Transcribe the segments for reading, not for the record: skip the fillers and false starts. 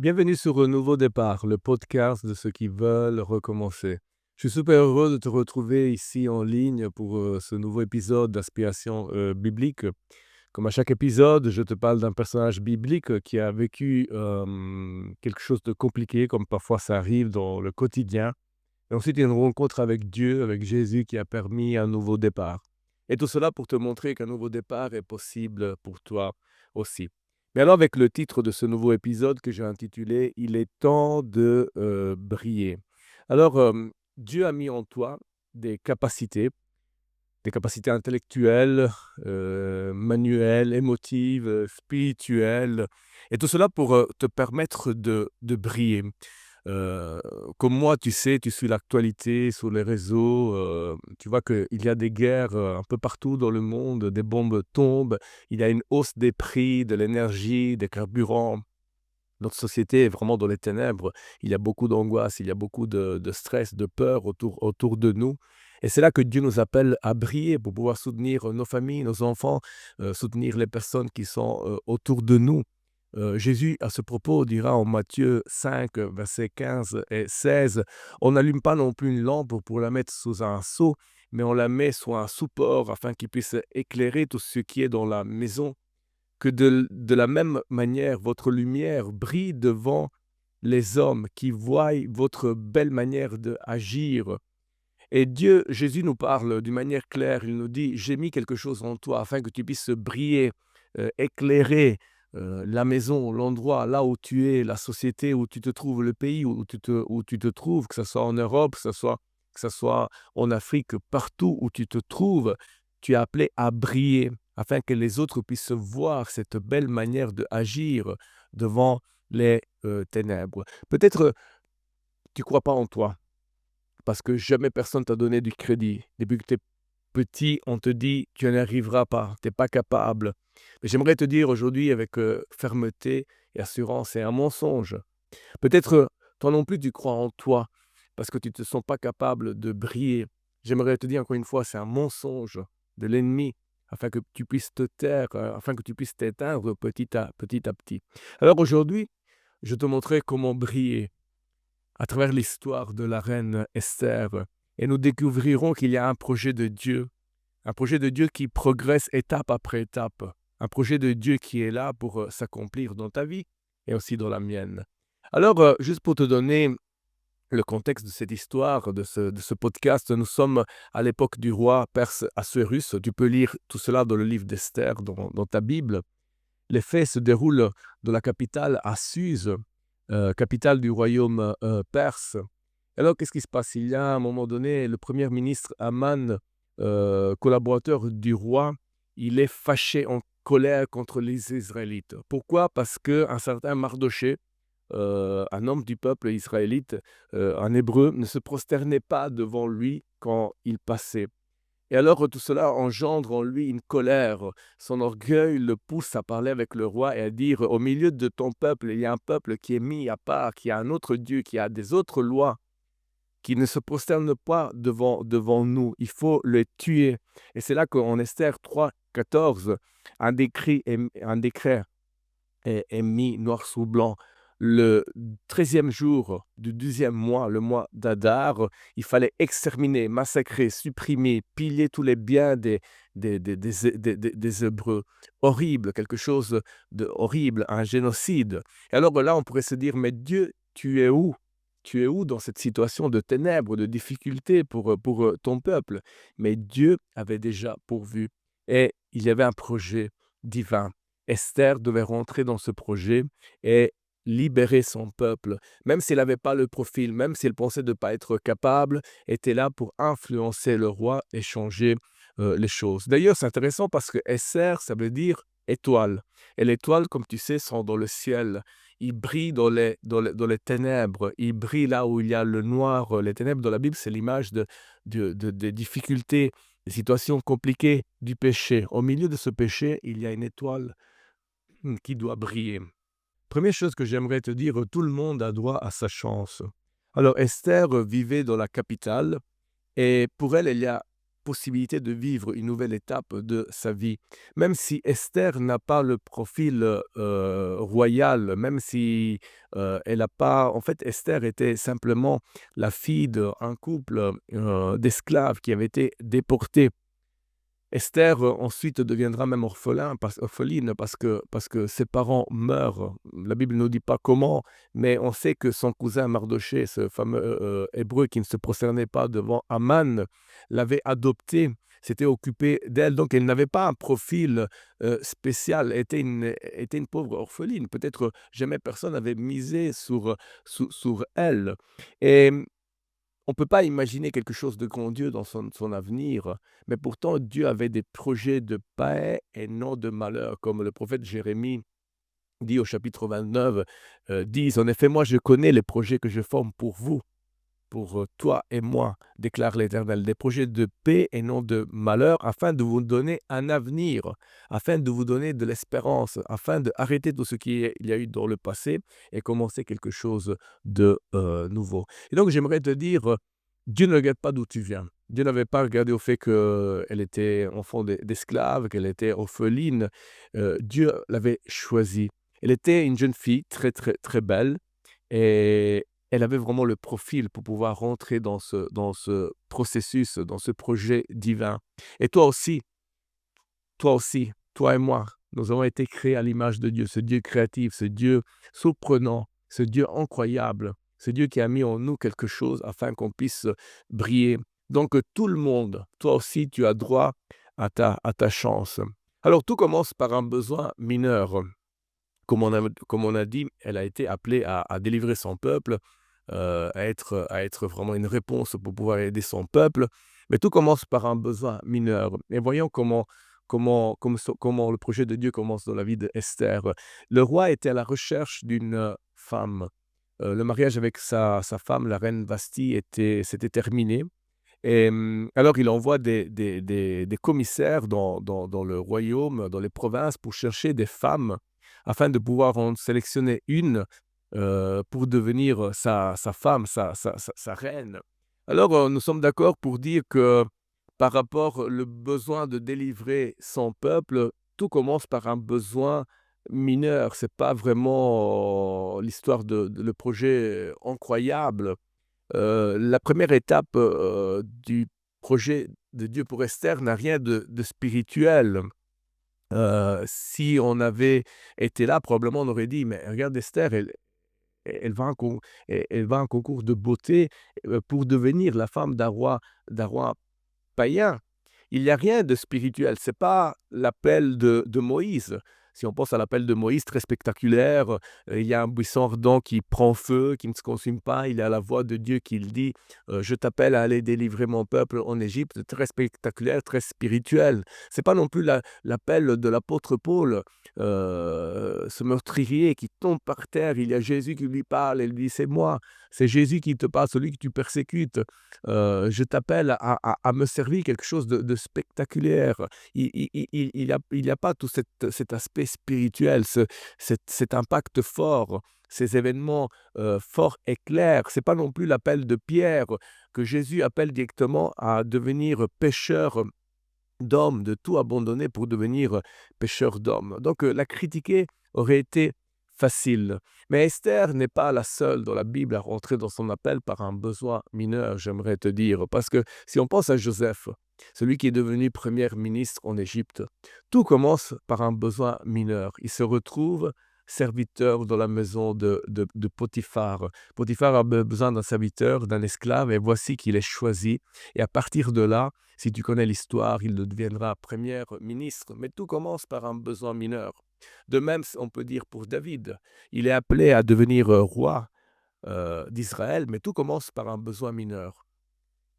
Bienvenue sur Un Nouveau Départ, le podcast de ceux qui veulent recommencer. Je suis super heureux de te retrouver ici en ligne pour ce nouveau épisode d'Inspiration biblique. Comme à chaque épisode, je te parle d'un personnage biblique qui a vécu quelque chose de compliqué, comme parfois ça arrive dans le quotidien. Et ensuite, il y a une rencontre avec Dieu, avec Jésus, qui a permis un nouveau départ. Et tout cela pour te montrer qu'un nouveau départ est possible pour toi aussi. Mais alors, avec le titre de ce nouveau épisode que j'ai intitulé « Il est temps de briller ». Alors, Dieu a mis en toi des capacités intellectuelles, manuelles, émotives, spirituelles, et tout cela pour te permettre de briller. Heu, Comme moi, tu sais, tu suis l'actualité sur les réseaux, tu vois qu'il y a des guerres, un peu partout dans le monde, des bombes tombent, il y a une hausse des prix de l'énergie, des carburants. Notre société est vraiment dans les ténèbres. Il y a beaucoup d'angoisse, il y a beaucoup de stress, de peur autour de nous, et c'est là que Dieu nous appelle à briller pour pouvoir soutenir nos familles, nos enfants, soutenir les personnes qui sont, autour de nous. Jésus, à ce propos, dira en Matthieu 5, versets 15 et 16: «On n'allume pas non plus une lampe pour la mettre sous un seau, mais on la met sous un support afin qu'il puisse éclairer tout ce qui est dans la maison. Que de la même manière, votre lumière brille devant les hommes qui voient votre belle manière d'agir.» Et Jésus nous parle d'une manière claire. Il nous dit: «J'ai mis quelque chose en toi afin que tu puisses briller, éclairer, la maison, l'endroit, là où tu es, la société où tu te trouves, le pays où tu te trouves, que ce soit en Europe, que ce soit en Afrique, partout où tu te trouves, tu es appelé à briller, afin que les autres puissent voir cette belle manière d'agir devant les, ténèbres.» Peut-être, tu ne crois pas en toi, parce que jamais personne t'a donné du crédit. Depuis que tu es petit, on te dit: «Tu n'y arriveras pas, tu es pas capable.» Mais j'aimerais te dire aujourd'hui avec, fermeté et assurance: c'est un mensonge. Peut-être, toi non plus tu crois en toi, parce que tu ne te sens pas capable de briller. J'aimerais te dire encore une fois, c'est un mensonge de l'ennemi, afin que tu puisses te taire, afin que tu puisses t'éteindre petit à petit. Alors aujourd'hui, je te montrerai comment briller à travers l'histoire de la reine Esther, et nous découvrirons qu'il y a un projet de Dieu qui progresse étape après étape, un projet de Dieu qui est là pour s'accomplir dans ta vie et aussi dans la mienne. Alors, juste pour te donner le contexte de cette histoire, de ce podcast, nous sommes à l'époque du roi perse Assuérus. Tu peux lire tout cela dans le livre d'Esther, dans ta Bible. Les faits se déroulent dans la capitale à Suse, capitale du royaume perse. Alors, qu'est-ce qui se passe? Il y a à un moment donné, le premier ministre Aman, collaborateur du roi, il est fâché, en colère contre les Israélites. Pourquoi? Parce qu'un certain Mardoché, un homme du peuple israélite, un hébreu, ne se prosternait pas devant lui quand il passait. Et alors tout cela engendre en lui une colère. Son orgueil le pousse à parler avec le roi et à dire: «Au milieu de ton peuple, il y a un peuple qui est mis à part, qui a un autre Dieu, qui a des autres lois, qui ne se prosterne pas devant nous. Il faut les tuer.» Et c'est là qu'en Esther 3, 14, un décret est mis noir sur blanc. Le 13e jour du 12e mois, le mois d'Adar, il fallait exterminer, massacrer, supprimer, piller tous les biens des Hébreux. Horrible, quelque chose de horrible, un génocide. Et alors là, on pourrait se dire: «Mais Dieu, tu es où? Tu es où dans cette situation de ténèbres, de difficultés pour ton peuple?» Mais Dieu avait déjà pourvu, et il y avait un projet divin. Esther devait rentrer dans ce projet et libérer son peuple. Même s'il n'avait pas le profil, même s'il pensait de ne pas être capable, était là pour influencer le roi et changer les choses. D'ailleurs, c'est intéressant parce que Esther, ça veut dire étoile. Et l'étoile, comme tu sais, sont dans le ciel. Il brille dans les ténèbres. Il brille là où il y a le noir. Les ténèbres dans la Bible, c'est l'image des difficultés, des situations compliquées du péché. Au milieu de ce péché, il y a une étoile qui doit briller. Première chose que j'aimerais te dire, tout le monde a droit à sa chance. Alors Esther vivait dans la capitale, et pour elle, il y a possibilité de vivre une nouvelle étape de sa vie. Même si Esther n'a pas le profil royal, même si elle n'a pas... En fait, Esther était simplement la fille d'un couple d'esclaves qui avait été déportés. Esther, ensuite deviendra même orpheline parce que ses parents meurent. La Bible ne nous dit pas comment, mais on sait que son cousin Mardochée, ce fameux hébreu qui ne se prosternait pas devant Aman, l'avait adoptée, s'était occupé d'elle. Donc elle n'avait pas un profil spécial, était une pauvre orpheline. Peut-être jamais personne n'avait misé sur elle. Et on ne peut pas imaginer quelque chose de grandiose dans son avenir, mais pourtant Dieu avait des projets de paix et non de malheur, comme le prophète Jérémie dit au chapitre 29, dit: «En effet, moi je connais les projets que je forme pour vous, pour toi et moi, déclare l'Éternel, des projets de paix et non de malheur, afin de vous donner un avenir, afin de vous donner de l'espérance, afin d'arrêter tout ce qu'il y a eu dans le passé et commencer quelque chose de nouveau.» Et donc j'aimerais te dire, Dieu ne regarde pas d'où tu viens. Dieu n'avait pas regardé au fait qu'elle était enfant d'esclave, qu'elle était orpheline. Dieu l'avait choisie. Elle était une jeune fille très, très, très belle et elle avait vraiment le profil pour pouvoir rentrer dans ce processus, dans ce projet divin. Et toi aussi, toi et moi, nous avons été créés à l'image de Dieu, ce Dieu créatif, ce Dieu surprenant, ce Dieu incroyable, ce Dieu qui a mis en nous quelque chose afin qu'on puisse briller. Donc tout le monde, toi aussi, tu as droit à ta chance. Alors tout commence par un besoin mineur. Comme on a dit, elle a été appelée à délivrer son peuple, à être vraiment une réponse pour pouvoir aider son peuple. Mais tout commence par un besoin mineur. Et voyons comment le projet de Dieu commence dans la vie d'Esther. Le roi était à la recherche d'une femme. Le mariage avec sa femme, la reine Vasti, s'était terminé. Et alors il envoie des commissaires dans le royaume, dans les provinces, pour chercher des femmes afin de pouvoir en sélectionner une pour devenir sa femme, sa reine. Alors nous sommes d'accord pour dire que par rapport le besoin de délivrer son peuple, tout commence par un besoin mineur. C'est pas vraiment l'histoire de le projet incroyable. La première étape du projet de Dieu pour Esther n'a rien de spirituel. Si on avait été là, probablement on aurait dit: «Mais regarde Esther, elle va elle va à un concours de beauté pour devenir la femme d'un roi païen.» Il n'y a rien de spirituel, c'est pas l'appel de Moïse. Si on pense à l'appel de Moïse, très spectaculaire, il y a un buisson ardent qui prend feu, qui ne se consume pas, il y a la voix de Dieu qui le dit, «Je t'appelle à aller délivrer mon peuple en Égypte», très spectaculaire, très spirituel. C'est pas non plus l'appel de l'apôtre Paul, ce meurtrier qui tombe par terre, il y a Jésus qui lui parle, et lui dit: «C'est moi, c'est Jésus qui te parle, celui que tu persécutes. Je t'appelle à me servir», quelque chose de spectaculaire. Il y a pas tout cet aspect spirituel, cet impact fort, ces événements forts et clairs. C'est pas non plus l'appel de Pierre que Jésus appelle directement à devenir pêcheur d'hommes, de tout abandonner pour devenir pêcheur d'hommes. Donc la critiquer aurait été facile. Mais Esther n'est pas la seule dans la Bible à rentrer dans son appel par un besoin mineur, j'aimerais te dire. Parce que si on pense à Joseph, celui qui est devenu premier ministre en Égypte, tout commence par un besoin mineur. Il se retrouve serviteur dans la maison de Potiphar. Potiphar a besoin d'un serviteur, d'un esclave, et voici qu'il est choisi. Et à partir de là, si tu connais l'histoire, il deviendra premier ministre. Mais tout commence par un besoin mineur. De même, on peut dire pour David, il est appelé à devenir roi d'Israël, mais tout commence par un besoin mineur.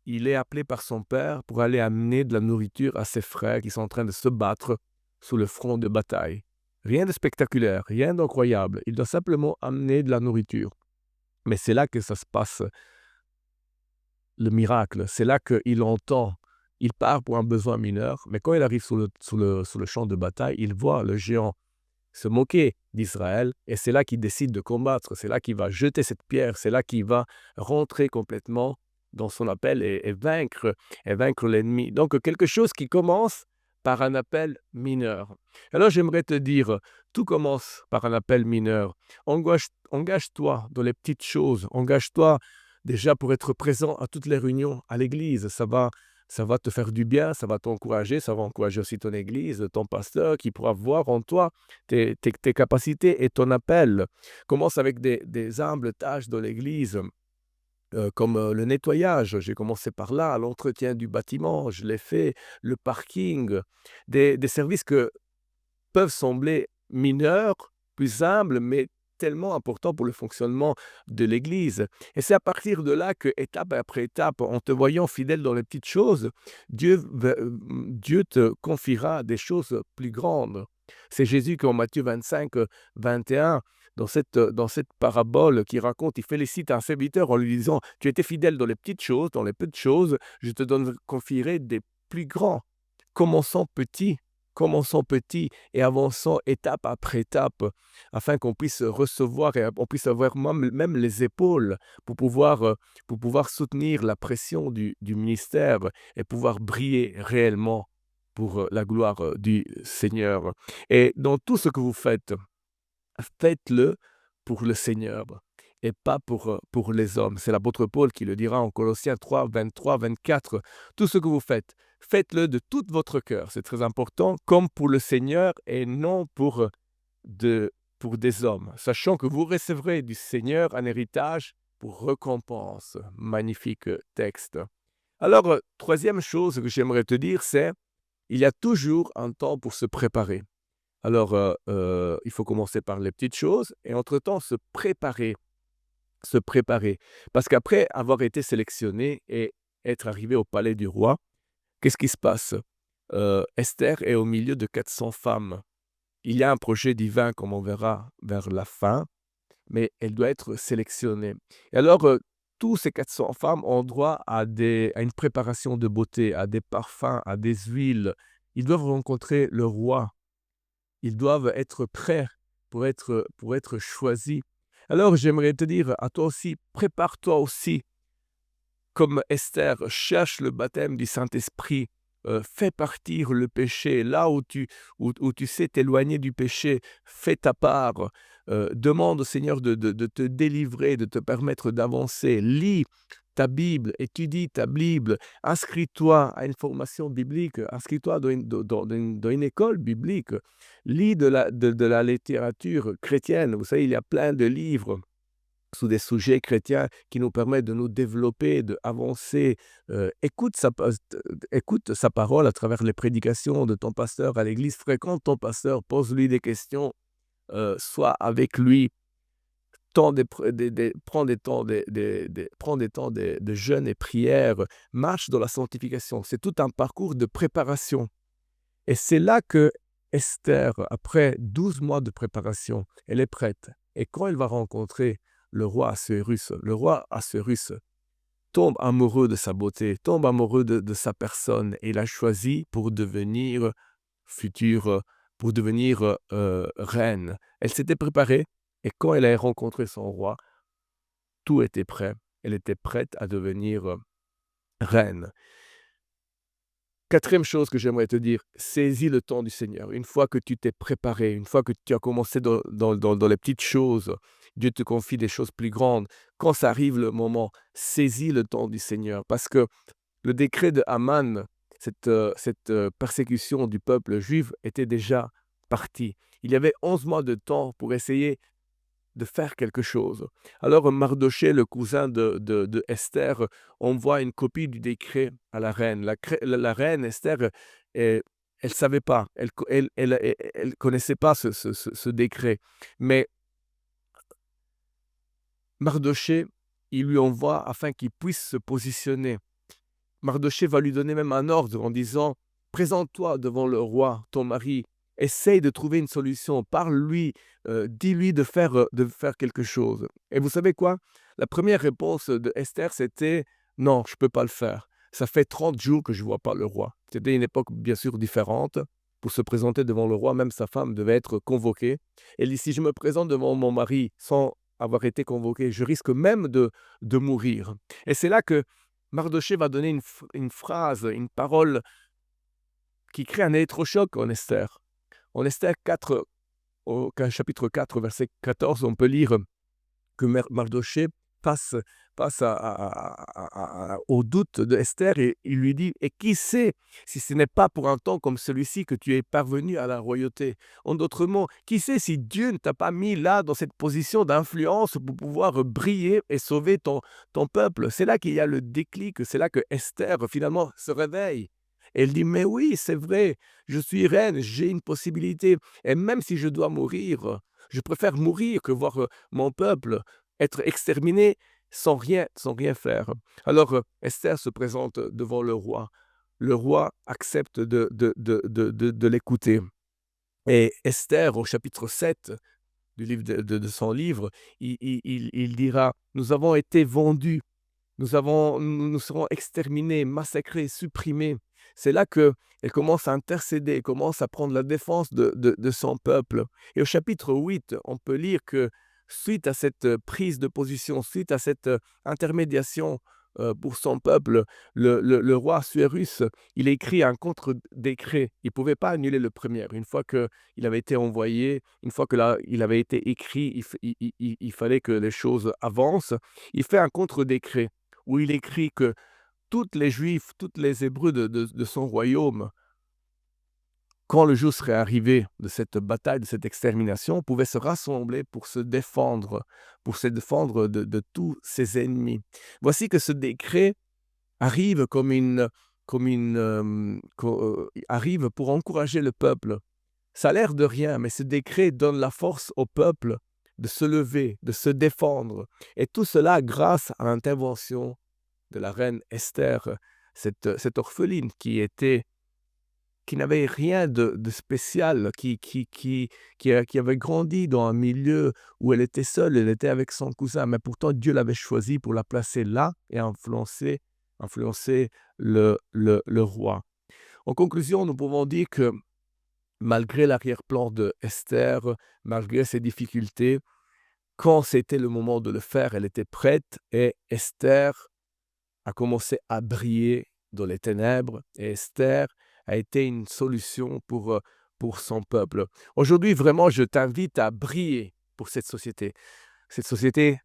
Il est appelé par son père pour aller amener de la nourriture à ses frères qui sont en train de se battre sous le front de bataille. Rien de spectaculaire, rien d'incroyable. Il doit simplement amener de la nourriture. Mais c'est là que ça se passe, le miracle. C'est là qu'il entend. Il part pour un besoin mineur, mais quand il arrive sur le champ de bataille, il voit le géant se moquer d'Israël, et c'est là qu'il décide de combattre, c'est là qu'il va jeter cette pierre, c'est là qu'il va rentrer complètement dans son appel et vaincre l'ennemi. Donc quelque chose qui commence par un appel mineur. Alors j'aimerais te dire, tout commence par un appel mineur. Engage-toi dans les petites choses. Engage-toi déjà pour être présent à toutes les réunions à l'église. Ça va te faire du bien, ça va t'encourager, ça va encourager aussi ton église, ton pasteur qui pourra voir en toi tes capacités et ton appel. Commence avec des humbles tâches dans l'église, comme le nettoyage. J'ai commencé par là, l'entretien du bâtiment, je l'ai fait, le parking, des services que peuvent sembler mineurs, plus humbles, mais tellement importants pour le fonctionnement de l'Église. Et c'est à partir de là que, étape après étape, en te voyant fidèle dans les petites choses, Dieu te confiera des choses plus grandes. C'est Jésus qui, en Matthieu 25, 21, dans cette parabole qui raconte, il félicite un serviteur en lui disant: «Tu étais fidèle dans les petites choses, dans les petites choses, je te confierai des plus grands. Commençons petit, commençons petit et avançons étape après étape, afin qu'on puisse recevoir et on puisse avoir même les épaules pour pouvoir soutenir la pression du ministère et pouvoir briller réellement pour la gloire du Seigneur. Et dans tout ce que vous faites, faites-le pour le Seigneur et pas pour les hommes. C'est l'apôtre Paul qui le dira en Colossiens 3, 23, 24. Tout ce que vous faites, faites-le de tout votre cœur. C'est très important, comme pour le Seigneur et non pour des hommes, sachant que vous recevrez du Seigneur un héritage pour récompense. Magnifique texte. Alors, troisième chose que j'aimerais te dire, c'est il y a toujours un temps pour se préparer. Alors, il faut commencer par les petites choses et entre-temps se préparer. Se préparer. Parce qu'après avoir été sélectionné et être arrivé au palais du roi, qu'est-ce qui se passe? Esther est au milieu de 400 femmes. Il y a un projet divin, comme on verra vers la fin, mais elle doit être sélectionnée. Et alors, tous ces 400 femmes ont droit à une préparation de beauté, à des parfums, à des huiles. Ils doivent rencontrer le roi. Ils doivent être prêts pour être choisis. Alors j'aimerais te dire à toi aussi, prépare-toi aussi comme Esther, cherche le baptême du Saint-Esprit, fais partir le péché. Là où tu sais t'éloigner du péché, fais ta part. Demande au Seigneur de te délivrer, de te permettre d'avancer. Lis ta Bible, étudie ta Bible, inscris-toi à une formation biblique, inscris-toi dans une école biblique, lis de la littérature chrétienne. Vous savez, il y a plein de livres sous des sujets chrétiens qui nous permettent de nous développer, d'avancer. Écoute sa parole à travers les prédications de ton pasteur à l'église, fréquente ton pasteur, pose-lui des questions, sois avec lui, prends des temps de jeûne et prière, marche dans la sanctification. C'est tout un parcours de préparation. Et c'est là que Esther, après 12 mois de préparation, elle est prête. Et quand elle va rencontrer le roi Assuérus tombe amoureux de sa beauté, tombe amoureux de sa personne, et l'a choisi pour devenir future, pour devenir reine. Elle s'était préparée, et quand elle a rencontré son roi, tout était prêt. Elle était prête à devenir reine. Quatrième chose que j'aimerais te dire, saisis le temps du Seigneur. Une fois que tu t'es préparé, une fois que tu as commencé dans les petites choses, Dieu te confie des choses plus grandes. Quand ça arrive le moment, saisis le temps du Seigneur. Parce que le décret de Haman, cette persécution du peuple juif, était déjà parti. Il y avait 11 mois de temps pour essayer de faire quelque chose. Alors Mardochée, le cousin de Esther, envoie une copie du décret à la reine. La reine Esther, elle ne savait pas, elle connaissait pas ce décret. Mais Mardochée, il lui envoie afin qu'il puisse se positionner. Mardochée va lui donner même un ordre en disant: «Présente-toi devant le roi, ton mari, essaye de trouver une solution, parle-lui, dis-lui de faire quelque chose». Et vous savez quoi? La première réponse de Esther, c'était: «Non, je ne peux pas le faire. Ça fait 30 jours que je ne vois pas le roi». C'était une époque bien sûr différente. Pour se présenter devant le roi, même sa femme devait être convoquée. Elle dit: «Si je me présente devant mon mari sans avoir été convoquée, je risque même de mourir». Et c'est là que Mardochée va donner une phrase, une parole qui crée un électrochoc en Esther. En Esther 4, au chapitre 4, verset 14, on peut lire que Mardochée passe, au doute de Esther et il lui dit: «Et qui sait si ce n'est pas pour un temps comme celui-ci que tu es parvenu à la royauté?» En d'autres mots, qui sait si Dieu ne t'a pas mis là, dans cette position d'influence pour pouvoir briller et sauver ton peuple? C'est là qu'il y a le déclic, c'est là que Esther finalement se réveille. Et elle dit: «Mais oui, c'est vrai, je suis reine, j'ai une possibilité et même si je dois mourir, je préfère mourir que voir mon peuple être exterminé sans rien faire.» Alors, Esther se présente devant le roi. Le roi accepte de l'écouter. Et Esther, au chapitre 7 du livre de son livre, il dira: «Nous avons été vendus, nous serons exterminés, massacrés, supprimés.» C'est là qu'elle commence à intercéder, elle commence à prendre la défense de son peuple. Et au chapitre 8, on peut lire que suite à cette prise de position, suite à cette intermédiation pour son peuple, le roi Assuérus, il écrit un contre-décret. Il ne pouvait pas annuler le premier. Une fois qu'il avait été envoyé, une fois il avait été écrit, il fallait que les choses avancent. Il fait un contre-décret où il écrit que toutes les Juifs, tous les Hébreux de son royaume, quand le jour serait arrivé de cette bataille, de cette extermination, pouvaient se rassembler pour se défendre de tous ses ennemis. Voici que ce décret arrive arrive pour encourager le peuple. Ça a l'air de rien, mais ce décret donne la force au peuple de se lever, de se défendre. Et tout cela grâce à l'intervention de la reine Esther, cette orpheline qui n'avait rien de spécial, qui avait grandi dans un milieu où elle était seule, elle était avec son cousin, mais pourtant Dieu l'avait choisie pour la placer là et influencer le roi. En conclusion, nous pouvons dire que malgré l'arrière-plan de Esther, malgré ses difficultés, quand c'était le moment de le faire, elle était prête et Esther a commencé à briller dans les ténèbres et Esther a été une solution pour son peuple. Aujourd'hui, vraiment, je t'invite à briller pour cette société. Cette société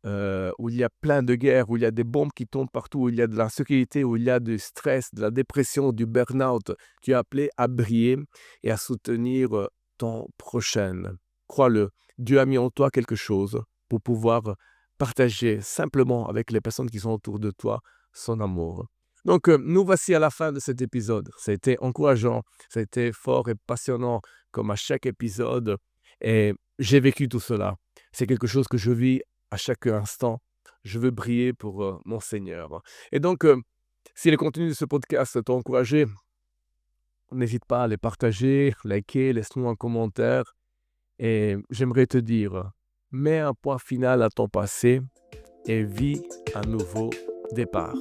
où il y a plein de guerres, où il y a des bombes qui tombent partout, où il y a de l'insécurité, où il y a du stress, de la dépression, du burn-out. Tu es appelé à briller et à soutenir ton prochain. Crois-le, Dieu a mis en toi quelque chose pour pouvoir partager simplement avec les personnes qui sont autour de toi son amour. Donc, nous voici à la fin de cet épisode. Ça a été encourageant, ça a été fort et passionnant comme à chaque épisode. Et j'ai vécu tout cela. C'est quelque chose que je vis à chaque instant. Je veux briller pour mon Seigneur. Et donc, si le contenu de ce podcast t'a encouragé, n'hésite pas à les partager, liker, laisse-nous un commentaire. Et j'aimerais te dire, mets un point final à ton passé et vis un nouveau départ.